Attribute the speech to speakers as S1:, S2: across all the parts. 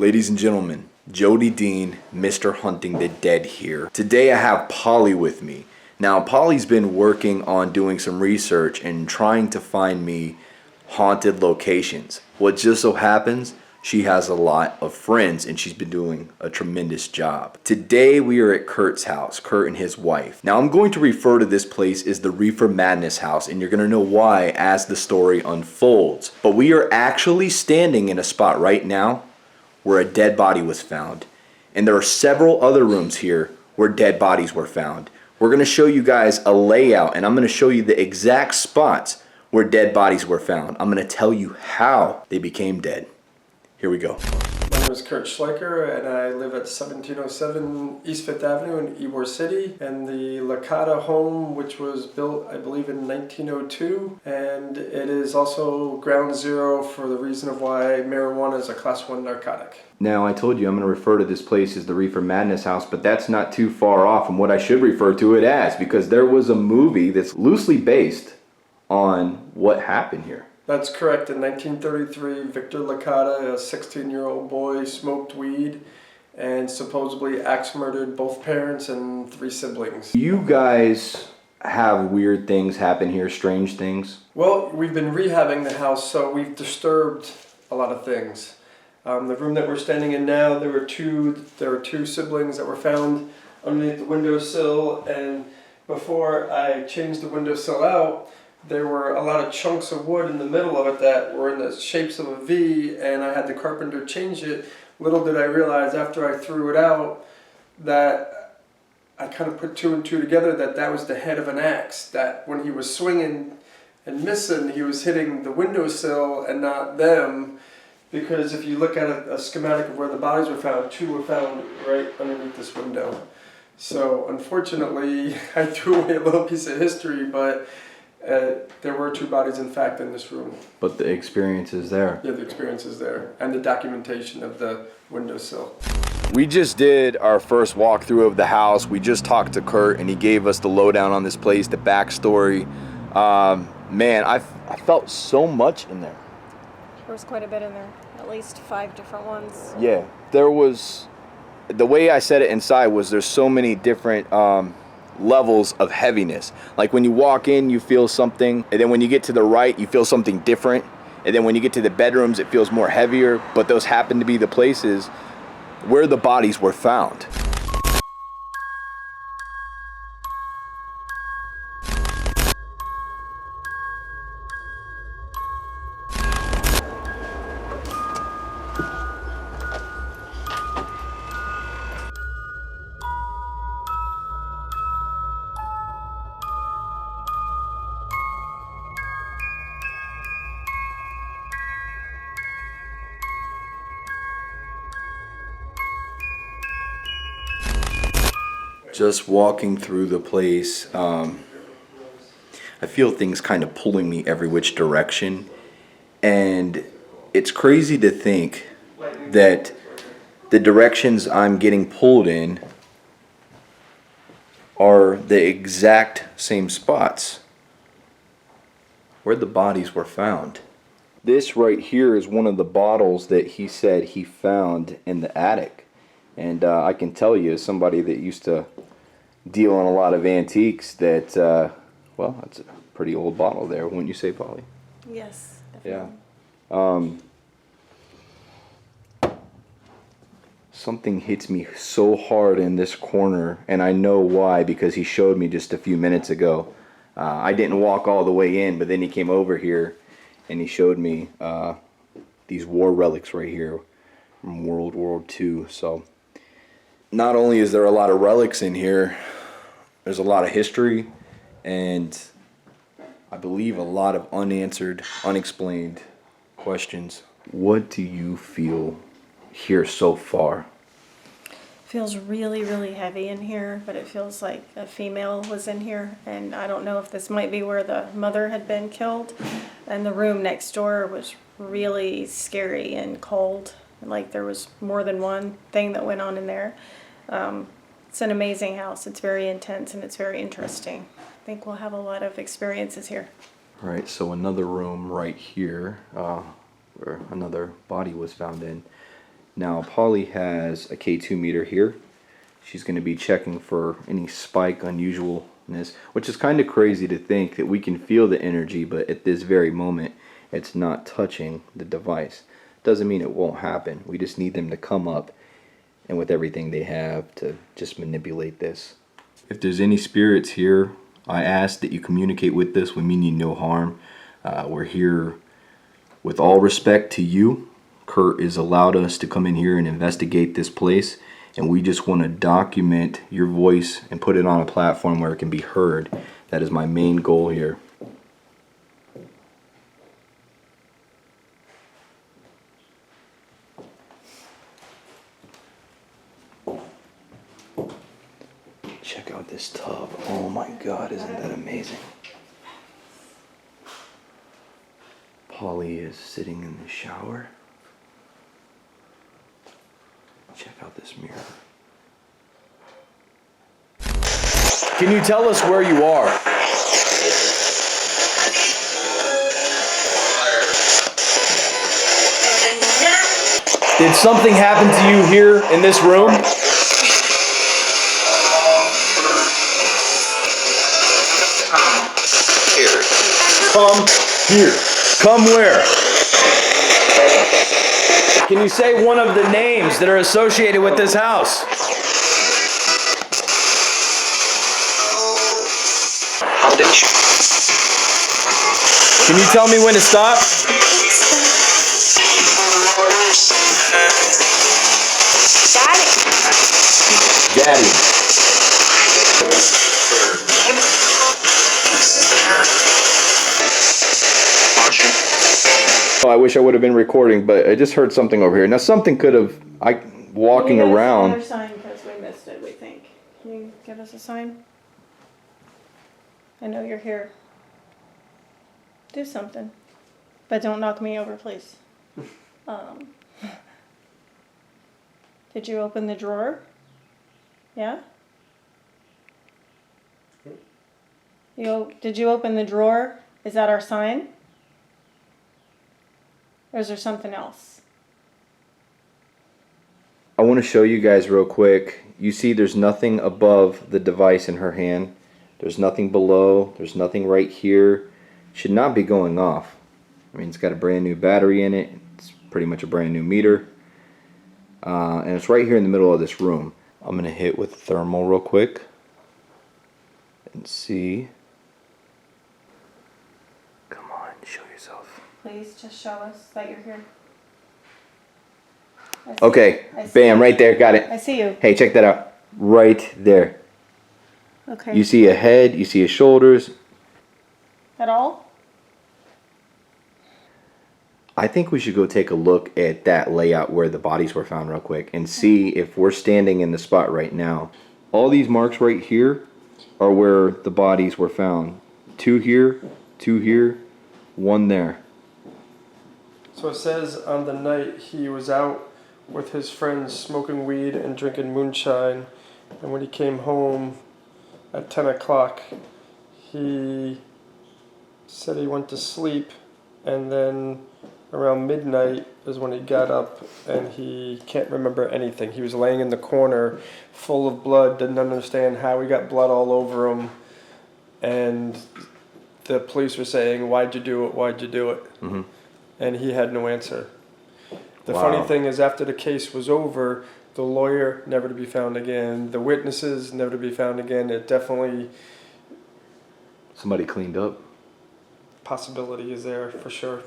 S1: Ladies and gentlemen, Jody Dean, Mr. Hunting the Dead here. Today I have Polly with me. Now Polly's been working on doing some research and trying to find me haunted locations. What just so happens, she has a lot of friends and she's been doing a tremendous job. Today we are at Kurt's house, Kurt and his wife. Now I'm going to refer to this place as the Reefer Madness house, and you're going to know why as the story unfolds. But we are actually standing in a spot right now where a dead body was found. And there are several other rooms here where dead bodies were found. We're going to show you guys a layout, and I'm going to show you the exact spots where dead bodies were found. I'm going to tell you how they became dead. Here we go.
S2: My name is Kurt Schleicher, and I live at 1707 East 5th Avenue in Ybor City, and the Licata home, which was built, I believe, in 1902, and it is also ground zero for the reason of why marijuana is a class 1 narcotic.
S1: Now, I told you I'm going to refer to this place as the Reefer Madness house, but that's not too far off from what I should refer to it as, because there was a movie that's loosely based on what happened here.
S2: That's correct. In 1933, Victor Licata, a 16-year-old boy, smoked weed and supposedly axe murdered both parents and 3 siblings.
S1: You guys have weird things happen here, strange things?
S2: Well, we've been rehabbing the house, so we've disturbed a lot of things. The room that we're standing in now, there were two siblings that were found underneath the windowsill, and before I changed the windowsill out, there were a lot of chunks of wood in the middle of it that were in the shapes of a V, and I had the carpenter change it. Little did I realize after I threw it out that I kind of put 2 and 2 together, that was the head of an axe, that when he was swinging and missing, he was hitting the windowsill and not them, because if you look at a schematic of where the bodies were found, 2 were found right underneath this window. So unfortunately, I threw away a little piece of history, but there were 2 bodies, in fact, in this room.
S1: But the experience is there.
S2: Yeah, the experience is there. And the documentation of the windowsill.
S1: We just did our first walkthrough of the house. We just talked to Kurt, and he gave us the lowdown on this place, the backstory. Man, I felt so much in there.
S3: There was quite a bit in there. At least 5 different ones.
S1: Yeah. There was... The way I said it inside was there's so many different... levels of heaviness. Like when you walk in, you feel something, and then when you get to the right, you feel something different, and then when you get to the bedrooms, it feels more heavier. But those happen to be the places where the bodies were found. Just walking through the place, I feel things kind of pulling me every which direction, and it's crazy to think that the directions I'm getting pulled in are the exact same spots where the bodies were found. This right here is one of the bottles that he said he found in the attic. And I can tell you, as somebody that used to deal in a lot of antiques, that, well, that's a pretty old bottle there, wouldn't you say, Polly?
S3: Yes, definitely.
S1: Yeah. Something hits me so hard in this corner, and I know why, because he showed me just a few minutes ago. I didn't walk all the way in, but then he came over here, and he showed me these war relics right here from World War II. So not only is there a lot of relics in here, there's a lot of history, and I believe a lot of unanswered, unexplained questions. What do you feel here so far?
S3: Feels really, really heavy in here, but it feels like a female was in here, and I don't know if this might be where the mother had been killed. And the room next door was really scary and cold, like there was more than one thing that went on in there. It's an amazing house. It's very intense and it's very interesting. I think we'll have a lot of experiences here.
S1: Right, so another room right here where another body was found in. Now Polly has a K2 meter here. She's going to be checking for any spike unusualness, which is kind of crazy to think that we can feel the energy, but at this very moment it's not touching the device. Doesn't mean it won't happen. We just need them to come up and with everything they have to just manipulate this. If there's any spirits here, I ask that you communicate with us. We mean you no harm. We're here with all respect to you. Kurt has allowed us to come in here and investigate this place, and we just want to document your voice and put it on a platform where it can be heard. That is my main goal here. Check out this tub. Oh my God, isn't that amazing? Polly is sitting in the shower. Check out this mirror. Can you tell us where you are? Did something happen to you here in this room? Come here. Come where? Can you say one of the names that are associated with this house? Can you tell me when to stop? Daddy. Oh, I wish I would have been recording, but I just heard something over here. Now something could have, walking
S3: Can you give us
S1: around.
S3: another sign because we missed it, we think. Can you give us a sign? I know you're here. Do something. But don't knock me over, please. Did you open the drawer? Yeah? Did you open the drawer? Is that our sign? Or is there something else?
S1: I want to show you guys real quick. You see there's nothing above the device in her hand. There's nothing below. There's nothing right here. Should not be going off. I mean, it's got a brand new battery in it. It's pretty much a brand new meter. And it's right here in the middle of this room. I'm going to hit with thermal real quick and see. Come on, show yourself.
S3: Please just show us that you're here.
S1: Okay, bam, right there, got it.
S3: I see you.
S1: Hey, check that out. Right there.
S3: Okay.
S1: You see a head, you see his shoulders.
S3: At all?
S1: I think we should go take a look at that layout where the bodies were found real quick and see if we're standing in the spot right now. All these marks right here are where the bodies were found. 2 here, 2 here, 1 there.
S2: So it says on the night he was out with his friends smoking weed and drinking moonshine, and when he came home at 10 o'clock, he said he went to sleep, and then around midnight is when he got up and he can't remember anything. He was laying in the corner full of blood, didn't understand how he got blood all over him, and the police were saying, "Why'd you do it? Why'd you do it?"
S1: Mm-hmm.
S2: And he had no answer. The
S1: Wow.
S2: funny thing is, after the case was over, the lawyer never to be found again, the witnesses never to be found again. It definitely,
S1: Somebody cleaned up.
S2: possibility is there for sure.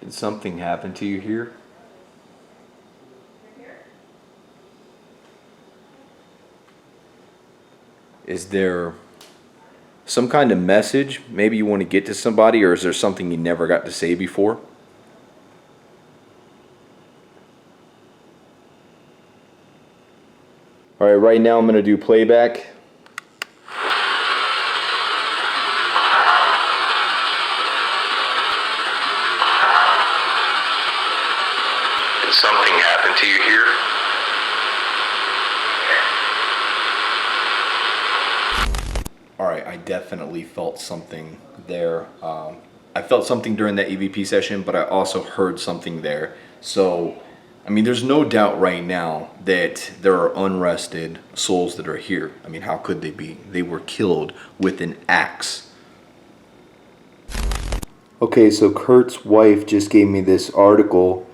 S1: Did something happen to you here? Is there some kind of message maybe you want to get to somebody, or is there something you never got to say before? All right, right now I'm going to do playback.
S4: Did something happen to you here?
S1: All right, I definitely felt something there. I felt something during that EVP session, but I also heard something there. So, I mean, there's no doubt right now that there are unrested souls that are here. I mean, how could they be? They were killed with an axe. Okay, so Kurt's wife just gave me this article.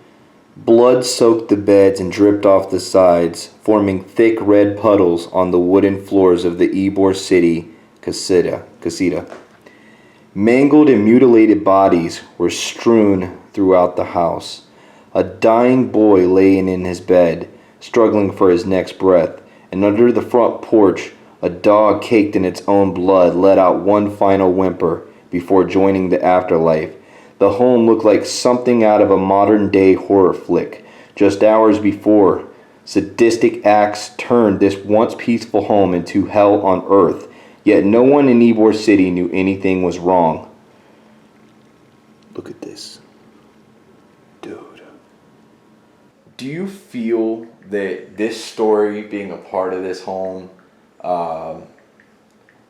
S1: Blood soaked the beds and dripped off the sides, forming thick red puddles on the wooden floors of the Ybor City casita. Mangled and mutilated bodies were strewn throughout the house. A dying boy laying in his bed, struggling for his next breath, and under the front porch, a dog caked in its own blood let out one final whimper before joining the afterlife. The home looked like something out of a modern-day horror flick. Just hours before, sadistic acts turned this once peaceful home into hell on earth, yet no one in Ybor City knew anything was wrong. Look at this. Dude. Do you feel that this story, being a part of this home,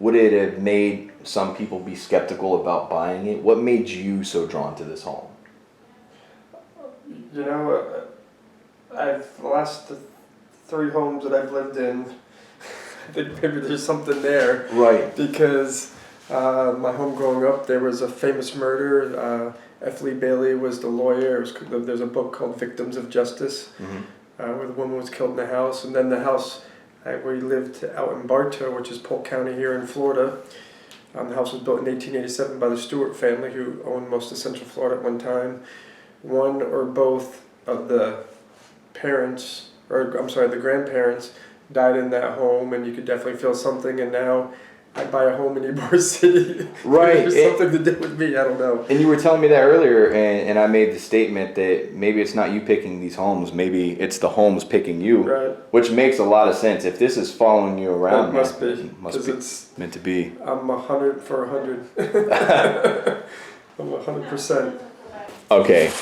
S1: would it have made some people be skeptical about buying it? What made you so drawn to this home?
S2: You know, the last 3 homes that I've lived in, I think maybe there's something there.
S1: Right.
S2: Because my home growing up, there was a famous murder. F. Lee Bailey was the lawyer. There's a book called Victims of Justice, where the woman was killed in the house. And then the house where he lived out in Bartow, which is Polk County here in Florida. The house was built in 1887 by the Stewart family, who owned most of Central Florida at one time. One or both of the the grandparents died in that home, and you could definitely feel something. And now I buy a home in Ybor City.
S1: Right.
S2: There's something to do with me, I don't know.
S1: And you were telling me that earlier, and I made the statement that maybe it's not you picking these homes, maybe it's the homes picking you.
S2: Right.
S1: Which makes a lot of sense. If this is following you around,
S2: It must be.
S1: It's meant to be.
S2: I'm 100 for 100. I'm 100%.
S1: Okay.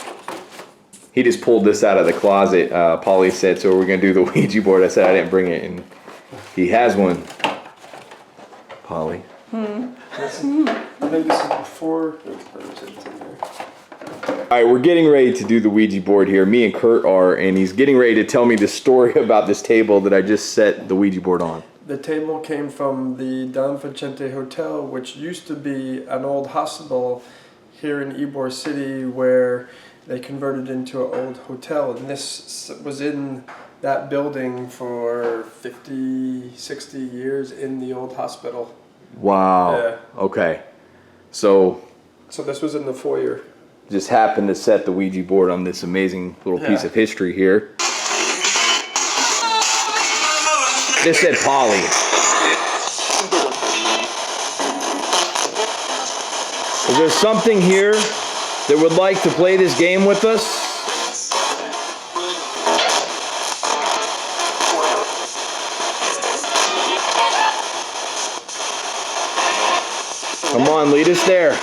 S1: He just pulled this out of the closet. Polly said, so we're going to do the Ouija board. I said I didn't bring it, and he has one. Polly.
S2: I think this is before.
S1: Alright, we're getting ready to do the Ouija board here. Me and Kurt are, and he's getting ready to tell me the story about this table that I just set the Ouija board on.
S2: The table came from the Don Vicente Hotel, which used to be an old hospital here in Ybor City, where they converted into an old hotel. And this was in that building for 50, 60 years in the old hospital.
S1: Wow.
S2: Yeah.
S1: Okay. So
S2: this was in the foyer.
S1: just happened to set the Ouija board on this amazing little piece of history here. This said Polly. Is there something here that would like to play this game with us? Come on, lead us there.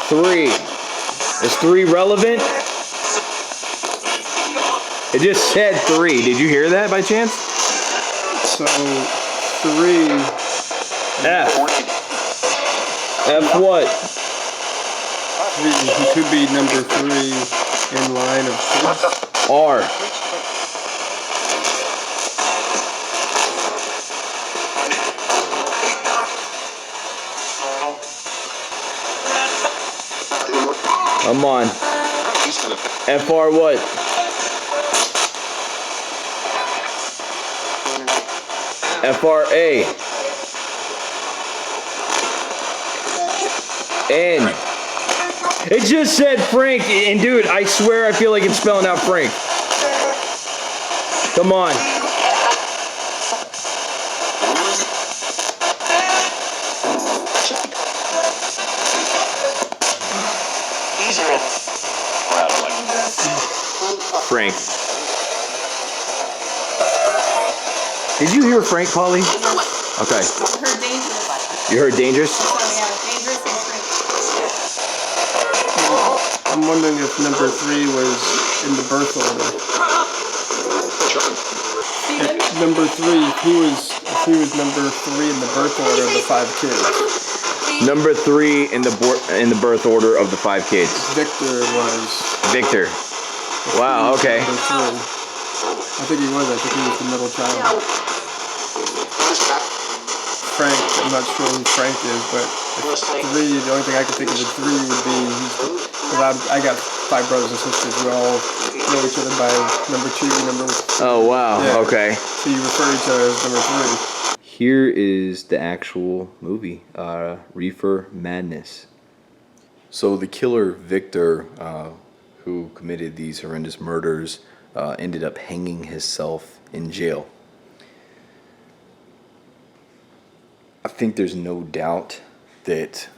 S1: Three. Is 3 relevant? It just said 3. Did you hear that by chance?
S2: So 3.
S1: F. F what?
S2: He could be number 3 in line of kids.
S1: R. Come on. FR what? FRA. N. It just said Frank, and dude, I swear I feel like it's spelling out Frank. Come on. Frank. Did you hear Frank, Polly? Okay.
S3: Heard dangerous.
S1: You heard dangerous?
S3: Yeah, dangerous and Frank.
S2: I'm wondering if number 3 was in the birth order. Number 3, he was number 3 in the birth order of the 5 kids.
S1: Number 3 in the birth order of the 5 kids.
S2: Victor was.
S1: Victor. Wow. Okay.
S2: Number 3. I think he was the middle child. Frank, I'm not sure who Frank is, but 3, the only thing I can think of with 3 would be, because I got 5 brothers and sisters. We all know each other by number 2, number 1.
S1: Oh, wow.
S2: Yeah.
S1: Okay.
S2: So you refer to each other as number 3.
S1: Here is the actual movie, Reefer Madness. So the killer, Victor, who committed these horrendous murders, ended up hanging himself in jail. I think there's no doubt that,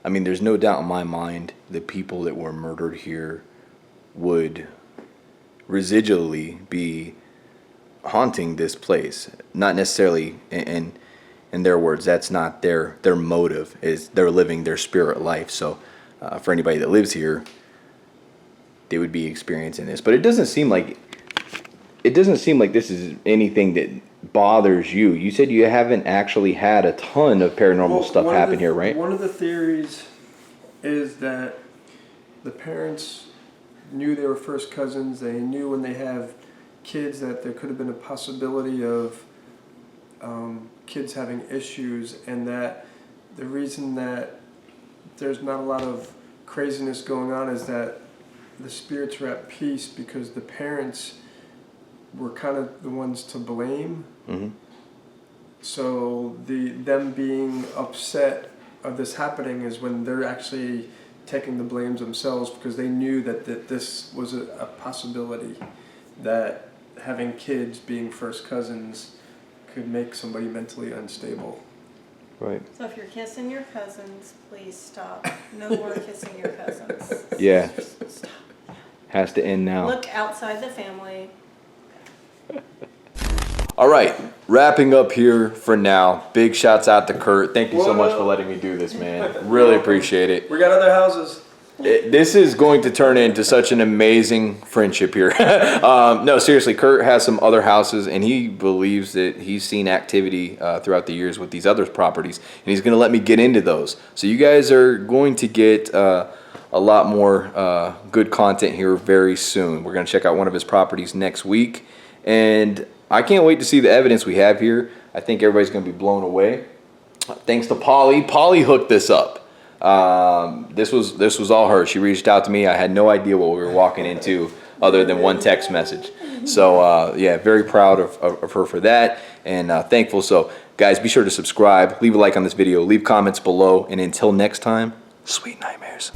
S1: there's no doubt in my mind the people that were murdered here would residually be haunting this place. Not necessarily, in their words, that's not their motive, is they're living their spirit life. So for anybody that lives here, they would be experiencing this. But it doesn't seem like this is anything that bothers you. You said you haven't actually had a ton of paranormal stuff happen here, right?
S2: One of the theories is that the parents knew they were first cousins. They knew when they have kids that there could have been a possibility of kids having issues, and that the reason that there's not a lot of craziness going on is that the spirits were at peace because the parents were kind of the ones to blame. Mm-hmm. So them being upset of this happening is when they're actually taking the blames themselves, because they knew that this was a possibility, that having kids being first cousins could make somebody mentally unstable.
S1: Right.
S3: So if you're kissing your cousins, please stop. No more kissing your cousins.
S1: Yeah.
S3: Stop.
S1: Has to end now.
S3: Look outside the family.
S1: All right, wrapping up here for now. Big shouts out to Kurt. Thank you so much for letting me do this, man. Really appreciate it.
S2: We got other houses.
S1: This is going to turn into such an amazing friendship here. No, seriously, Kurt has some other houses, and he believes that he's seen activity throughout the years with these other properties, and he's going to let me get into those. So you guys are going to get a lot more good content here very soon. We're going to check out one of his properties next week, and I can't wait to see the evidence we have here. I think everybody's going to be blown away. Thanks to Polly. Polly hooked this up. This was all her. She reached out to me. I had no idea what we were walking into other than one text message. So yeah, very proud of her for that, and thankful. So guys, be sure to subscribe, leave a like on this video, leave comments below, and until next time, sweet nightmares.